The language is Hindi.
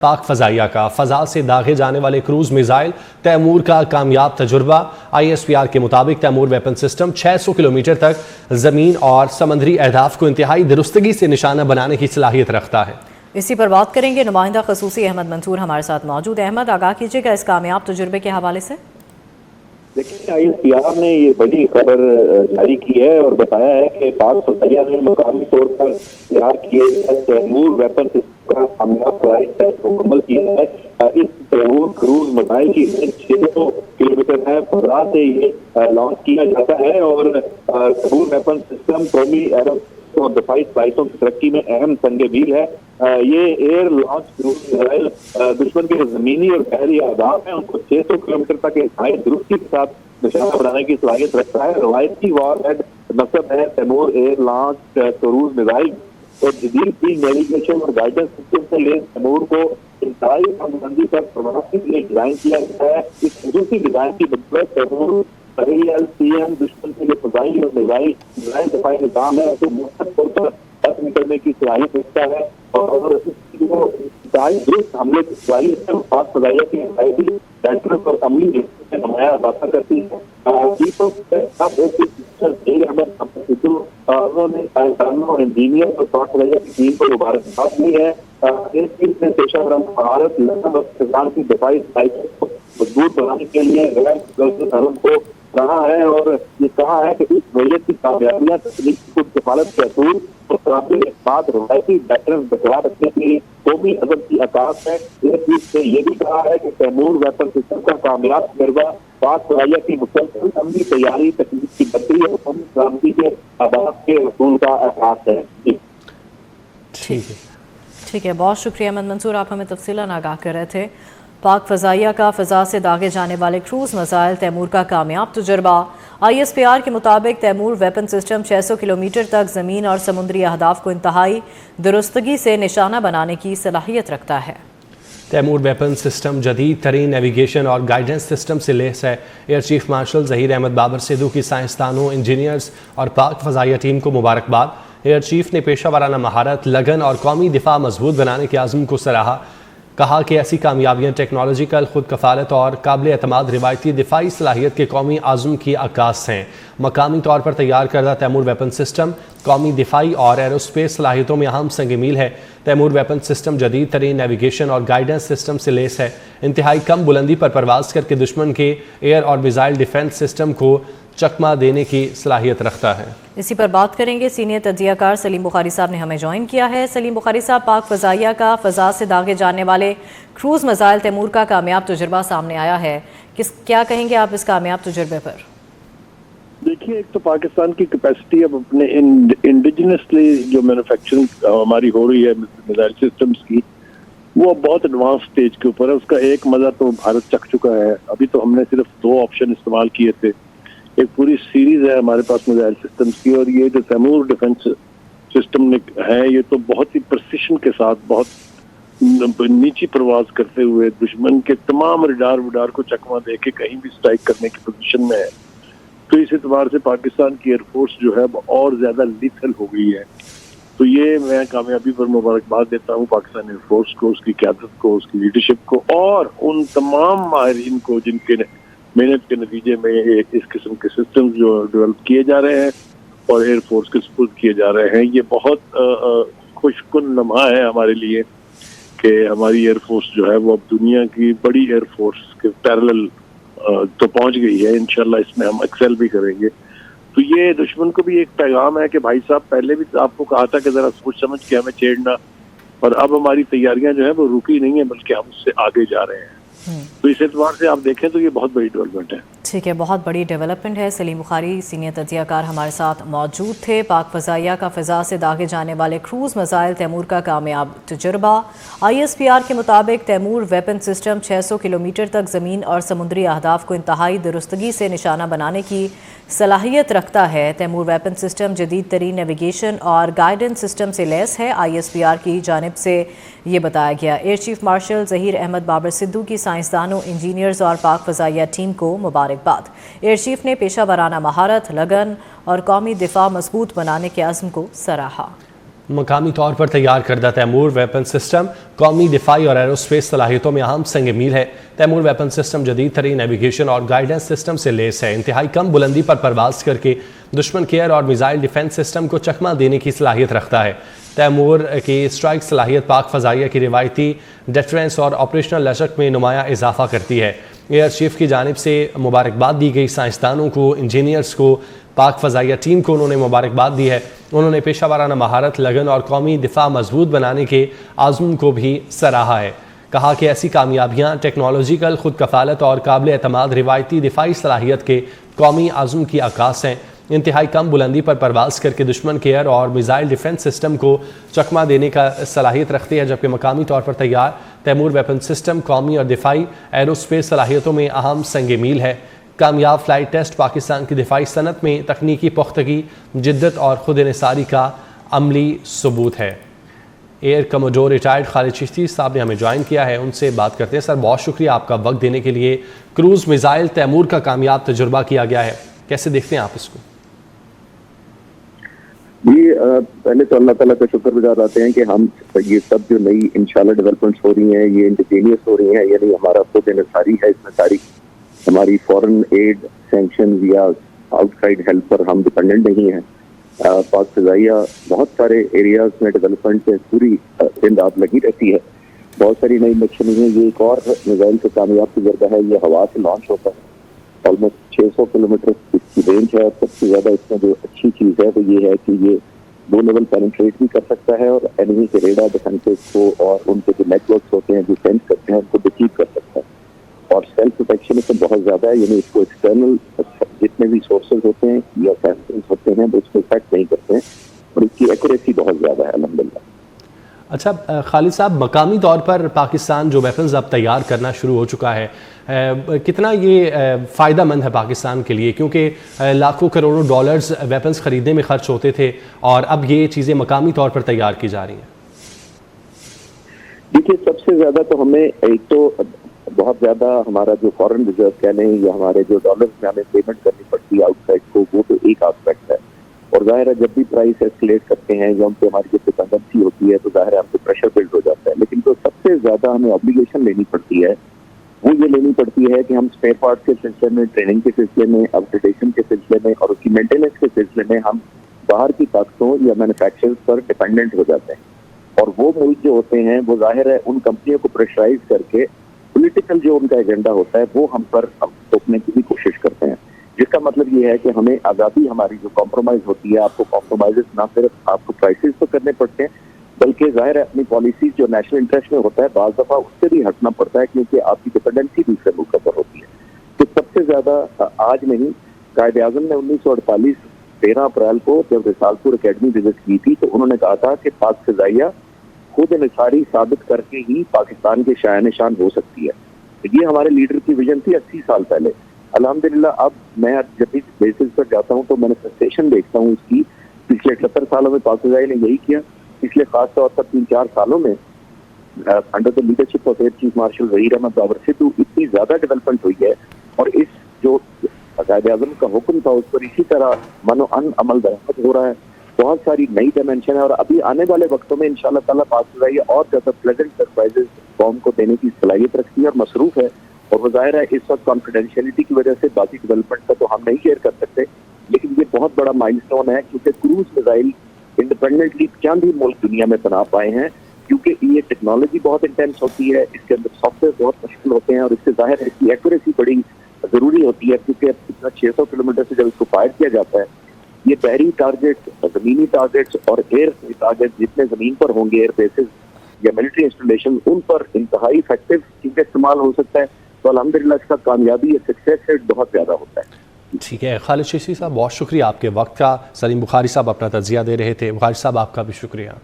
पाक फ़ज़ाइया का फ़ज़ा से दागे जाने वाले क्रूज़ मिसाइल तैमूर का कामयाब तजुर्बा। ISPR के मुताबिक तैमूर वेपन सिस्टम 600 किलोमीटर तक ज़मीन और समंदरी अहदाफ को इंतहाई दुरुस्तगी से निशाना बनाने की सलाहियत रखता है। इसी पर बात करेंगे, नुमाइंदा खसूसी अहमद मंसूर हमारे साथ मौजूद है। अहमद, आगाह कीजिएगा इस कामयाब तजुर्बे के हवाले से। देखिए, ISPR ने ये बड़ी खबर जारी की है और बताया है कि पाक फ़ज़ाइया ने मुकामी तौर पर तैयार किए तैमूर वेपन सिस्टम का कामयाब फ्लाइट टेस्ट मुकम्मल किया है। इस तैमूर क्रूज मिसाइल की 600 किलोमीटर है फजा से ये लॉन्च किया जाता है और तैमूर वेपन सिस्टम कौमी और दफाई फ्लाइटों की तरक्की में अहम संग-ए-मील है। ये एयर लॉन्च क्रूज मिसाइल दुश्मन के जमीनी और बहरी आदाब है उनको 600 किलोमीटर तक इंतहाई दुरुस्ती के साथ निशाना बनाने की सलाहियत रखता है। रवायती वॉरहेड नस्ब है Taimur air launch cruise missile और जदीद नेविगेशन और गाइडेंस सिस्टम से लेकर तैमूर को इंतहाई कमबंदी पर प्रवासी के लिए डिजाइन किया गया है। इस खसूसी डिजाइन की बदौलत तैमूर CM दुश्मन के लिए फजाई और मिसाइल दफाई निजाम है तो मुस्तक़िल तौर पर खत्म करने की सलाहियत रखता है और दुरुस्त हमले की सलाहियत पाक फ़ज़ाइया की हिफाजती डायरेक्टर और अमली नुमाया बात करती है। उन्होंने और इंजीनियर और पाक फ़ज़ाइया की टीम को मुबारकबाद दी है। इस टीम ने पेशा वरान भारत लंदन और पाकिस्तान की दफाई सलाहियत को मजबूत बनाने के लिए गैर को रहा है और ये कहा है कि इस नौयत की कामयाबियां तकनीक की किफालत के असूल और काबिल बाद रवायती बैटर्न बरकरार रखने के लिए कौमी अदब की अकाश है। इस चीज ने यह भी कहा है कि तैमूर वेपन सिस्टम का कामयाब तजर्बा पाक फ़ज़ाइया की मुसलसल अमली तैयारी तकनीक की बदली और कौमी सलामती के आदाब के असूल का अहसास है। ठीक है, बहुत शुक्रिया अहमद मंसूर, आप हमें तफसीलन आगाह कर रहे थे। पाक फ़ज़ाइया का फ़ज़ा से दागे जाने वाले क्रूज़ मिसाइल तैमूर का कामयाब तजुर्बा। ISPR के मुताबिक तैमूर वेपन सिस्टम 600 किलोमीटर तक ज़मीन और समुद्री अहदाफ को इंतहाई दुरुस्तगी से निशाना बनाने की सलाहियत रखता है। तैमूर वेपन सिस्टम जदीद तरीन नेविगेशन और गाइडेंस सिस्टम से लैस है। Air chief marshal Zaheer Ahmed Babar Sidhu की साइंसदानों, इंजीनियर्स और पाक फ़ज़ाइया टीम को मुबारकबाद। एयर चीफ ने पेशा वाराना महारत, लगन और कौमी दिफा मजबूत बनाने के आज़म को सराहा। कहा कि ऐसी कामयाबियाँ टेक्नोलॉजिकल खुद कफालत और काबिल एतमाद रिवायती दिफाई सलाहियत के कौमी आज़म की अक्कास हैं। मकामी तौर पर तैयार करदा तैमूर वेपन सिस्टम कौमी दिफाई और एरोस्पेस सलाहियतों में अहम संग-ए-मील है। तैमूर वेपन सिस्टम जदीद तरीन नेविगेशन और गाइडेंस सिस्टम से लैस है। इंतहाई कम बुलंदी पर परवाज करके दुश्मन के एयर और मिसाइल डिफेंस सिस्टम को चकमा देने की सलाहियत रखता है। इसी पर बात करेंगे, सीनियर तजियाकार सलीम बुखारी साहब ने हमें ज्वाइन किया है। सलीम बुखारी साहब, पाक फ़ज़ाइया का फ़ज़ा से दागे जाने वाले क्रूज़ मिसाइल तैमूर का कामयाब तजुर्बा सामने आया है, क्या कहेंगे आप इस कामयाब तजुर्बे पर? देखिए, एक तो पाकिस्तान की कैपेसिटी अब अपने इंडिजिनसली जो मैन्युफैक्चरिंग हमारी हो रही है मिसाइल सिस्टम्स की, वो बहुत एडवांस स्टेज के ऊपर है। उसका एक मजा तो भारत चख चुका है। अभी तो हमने सिर्फ 2 ऑप्शन इस्तेमाल किए थे। एक पूरी सीरीज है हमारे पास मिसाइल सिस्टम्स की और ये जो तैमूर डिफेंस सिस्टम है ये तो बहुत ही प्रिसिशन के साथ बहुत नीची प्रवास करते हुए दुश्मन के तमाम रडार को चकमा दे के कहीं भी स्ट्राइक करने की पोजीशन में है। तो इस एतबार से पाकिस्तान की एयरफोर्स जो है और ज्यादा लीथल हो गई है। तो ये मैं कामयाबी पर मुबारकबाद देता हूँ पाकिस्तान एयरफोर्स को, उसकी क़यादत को, उसकी लीडरशिप को और उन तमाम माहिरीन को जिनके मेहनत के नतीजे में इस किस्म के सिस्टम जो डेवलप किए जा रहे हैं और एयरफोर्स के सुपुर्द किए जा रहे हैं। ये बहुत खुशकुन लम्हा है हमारे लिए कि हमारी एयरफोर्स जो है वो अब दुनिया की बड़ी एयरफोर्स के पैरेलल तो पहुंच गई है। इंशाल्लाह इसमें हम एक्सेल भी करेंगे। तो ये दुश्मन को भी एक पैगाम है कि भाई साहब, पहले भी आपको कहा था कि जरा सोच समझ के हमें छेड़ना, और अब हमारी तैयारियां जो है वो रुकी नहीं है बल्कि हम उससे आगे जा रहे हैं। तो इस एतबार से आप देखें तो ये बहुत बड़ी डेवलपमेंट है। ठीक है, बहुत बड़ी डेवलपमेंट है। सलीम बुखारी सीनियर तजियाकार हमारे साथ मौजूद थे। पाक फ़ज़ाइया का फ़ज़ा से दागे जाने वाले क्रूज़ मिसाइल तैमूर का कामयाब तजुर्बा। ISPR के मुताबिक तैमूर वेपन सिस्टम 600 किलोमीटर तक ज़मीन और समुद्री अहदाफ को इंतहाई दुरुस्तगी से निशाना बनाने की सलाहियत रखता है। तैमूर वेपन सिस्टम जदीद तरीन नेविगेशन और गाइडेंस सिस्टम से लैस है। ISPR की जानिब से ये बताया गया। Air chief marshal Zaheer Ahmed Babar Sidhu की साइंसदानों, इंजीनियर्स और पाक फ़ज़ाइया टीम को मुबारकबाद। एयर चीफ ने पेशा वराना महारत, लगन और कौमी दिफा मजबूत बनाने के अज़्म को सराहा। मकामी तौर पर तैयार करदा तैमूर वेपन सिस्टम कौमी दिफाई और एरोस्पेस सलाहियतों में अहम संग मील है। तैमूर वेपन सिस्टम जदीद तरीन नेविगेशन और गाइडेंस सिस्टम से लेस है। इंतहाई कम बुलंदी पर परवाज करके दुश्मन के एयर और मिसाइल डिफेंस सिस्टम को चकमा देने की सलाहियत रखता है। तैमूर की स्ट्राइक सलाहियत पाक फ़ज़ाइया की रिवायती डिफेंस और ऑपरेशनल लचक में नुमाया इजाफा करती है। एयर चीफ की जानिब से मुबारकबाद दी गई। साइंसदानों को, इंजीनियर्स को, पाक फ़ज़ाइया टीम को उन्होंने मुबारकबाद दी है। उन्होंने पेशा वाराना महारत, लगन और कौमी दिफा मजबूत बनाने के आज़म को भी सराहा है। कहा कि ऐसी कामयाबियाँ टेक्नोलॉजिकल खुद कफ़ालत और काबिल एतमाद रिवायती दिफाई सलाहियत के कौमी आज़म की अक्कास हैं। इंतहाई कम बुलंदी पर परवाज करके दुश्मन के एयर और मिसाइल डिफेंस सिस्टम को चकमा देने का सलाहियत रखती है, जबकि मकामी तौर पर तैयार तैमूर वेपन सिस्टम कौमी और दिफाई एरोस्पेस सलाहियतों में अहम संग मील है। कामयाब फ्लाइट टेस्ट पाकिस्तान की दिफाई सनत में तकनीकी पुख्तगी, जिद्दत और खुद इनसारी का अमली सबूत है। Air commodore retired Khalid Chishti साहब ने हमें ज्वाइन किया है, उनसे बात करते हैं। सर, बहुत शुक्रिया आपका वक्त देने के लिए। क्रूज़ मिसाइल तैमूर का कामयाब तजुर्बा किया गया है, कैसे देखते हैं आप इसको? जी, पहले तो अल्लाह ताला का शुक्रगुजार रहते हैं कि हम ये सब जो नई इंशाल्लाह डेवलपमेंट्स हो रही हैं, ये इंडिजीनियस हो रही हैं, यानी हमारा खुद इनसारी है, इसमें सारी हमारी फॉरेन एड, सैंक्शन या आउटसाइड हेल्प पर हम डिपेंडेंट नहीं हैं। पाक फ़ज़ाइया बहुत सारे एरियाज में डेवलपमेंट से पूरी दिन रात लगी रहती है। बहुत सारी नई मिशन है। ये एक और मिसाइल का कामयाब तजुर्बा है। ये हवा से लॉन्च होता है, ऑलमोस्ट 600 किलोमीटर इसकी रेंज है। सबसे ज्यादा इसमें जो अच्छी चीज है वो ये है कि ये 2 लेवल पेनिट्रेट भी कर सकता है और एनिमी के रेडार डिफेंसेस को और उनके जो नेटवर्क्स होते हैं जो सेंस करते हैं उनको डिफीट कर सकता है। और सेल्फ प्रोटेक्शन इसमें बहुत ज्यादा है, यानी इसको एक्सटर्नल जितने भी सोर्सेज होते हैं या सैंपल्स होते हैं वो इसको इफेक्ट नहीं करते हैं और इसकी एक्यूरेसी बहुत ज्यादा है अल्हम्दुलिल्लाह। अच्छा खालिद साहब, मकामी तौर पर पाकिस्तान जो वेपन्स अब तैयार करना शुरू हो चुका है, कितना ये फ़ायदा मंद है पाकिस्तान के लिए? क्योंकि लाखों करोड़ों डॉलर्स वेपन्स ख़रीदने में खर्च होते थे और अब ये चीज़ें मकामी तौर पर तैयार की जा रही हैं। देखिए, सबसे ज़्यादा तो हमें एक तो बहुत ज़्यादा हमारा जो फॉरेन रिजर्व कह लें या हमारे जो डॉलर्स में हमें पेमेंट करनी पड़ती है आउटसाइड को, वो तो एक आस्पेक्ट है। और जाहिर है जब भी प्राइस एस्केलेट करते हैं या उन पर हमारी जो डिपेंडेंसी होती है तो जाहिर है हमसे प्रेशर बिल्ड हो जाता है। लेकिन जो सबसे ज्यादा हमें ऑब्लिगेशन लेनी पड़ती है वो ये लेनी पड़ती है कि हम स्पेयर पार्ट के सिलसिले में, ट्रेनिंग के सिलसिले में, अपग्रेडेशन के सिलसिले में और उसकी मेंटेनेंस के सिलसिले में हम बाहर की ताकतों या मैन्युफैक्चरर्स पर डिपेंडेंट हो जाते हैं। और वो मुल्क जो होते हैं वो जाहिर है उन कंपनियों को प्रेशराइज करके पॉलिटिकल जो उनका एजेंडा होता है वो हम पर थोपने की भी कोशिश करते हैं। जिसका मतलब ये है कि हमें आज़ादी, हमारी जो कॉम्प्रोमाइज होती है, आपको कॉम्प्रोमाइजेस ना सिर्फ आपको प्राइसेस तो करने पड़ते हैं बल्कि जाहिर है अपनी पॉलिसीज जो नेशनल इंटरेस्ट में होता है बाज़ दफ़ा उससे भी हटना पड़ता है क्योंकि आपकी डिपेंडेंसी दूसरे मुल्क पर होती है। तो सबसे ज़्यादा आज नहीं, कायद-ए-आज़म ने 1948 13 अप्रैल को जब रिसालपुर अकेडमी विजिट की थी तो उन्होंने कहा था कि पाक फ़ज़ाइया खुद इनसारी साबित करके ही पाकिस्तान के शान हो सकती है। तो ये हमारे लीडर की विजन थी 80 साल पहले। अल्हम्दुलिल्लाह अब मैं जब भी बेसिस पर जाता हूँ तो मैनिफेस्टेशन देखता हूँ उसकी। पिछले 78 सालों में पाक फ़ज़ाइया ने यही किया। पिछले खास तौर पर 3-4 सालों में under the leadership of air chief marshal Zaheer Ahmed Babar Sidhu इतनी ज्यादा डेवलपमेंट हुई है और इस जो कायद-ए-आज़म का हुक्म था उस पर इसी तरह मनो अमल दरामद हो रहा है। बहुत सारी नई डायमेंशन है और अभी आने वाले वक्तों में इंशाल्लाह ताला पाक फ़ज़ाइया और ज्यादा प्लेजेंट सरप्राइजेस कौम को देने की सलाहियत रखती है और मसरूफ है। और वो जाहिर है इस वक्त कॉन्फिडेंशियलिटी की वजह से बाकी डेवलपमेंट का तो हम नहीं शेयर कर सकते, लेकिन ये बहुत बड़ा माइलस्टोन है क्योंकि क्रूज मिसाइल इंडिपेंडेंटली चंद ही मुल्क दुनिया में बना पाए हैं क्योंकि ये टेक्नोलॉजी बहुत इंटेंस होती है, इसके अंदर सॉफ्टवेयर बहुत मुश्किल होते हैं और इससे जाहिर है इसकी एक्यूरेसी बड़ी जरूरी होती है क्योंकि इतना 600 किलोमीटर से जब इसको फायर किया जाता है ये बहरी टारगेट्स, जमीनी टारगेट्स और एयर टारगेट जितने जमीन पर होंगे, एयर बेसिस या मिलिट्री इंस्टॉलेशन, उन पर इंतहाई इफेक्टिव इनका इस्तेमाल हो सकता है। तो अल्हम्दुलिल्लाह इसका कामयाबी या सक्सेस रेट बहुत ज्यादा होता है। ठीक है खालिद चिश्ती साहब, बहुत शुक्रिया आपके वक्त का। सलीम बुखारी साहब अपना तजिया दे रहे थे। बुखारी साहब आपका भी शुक्रिया।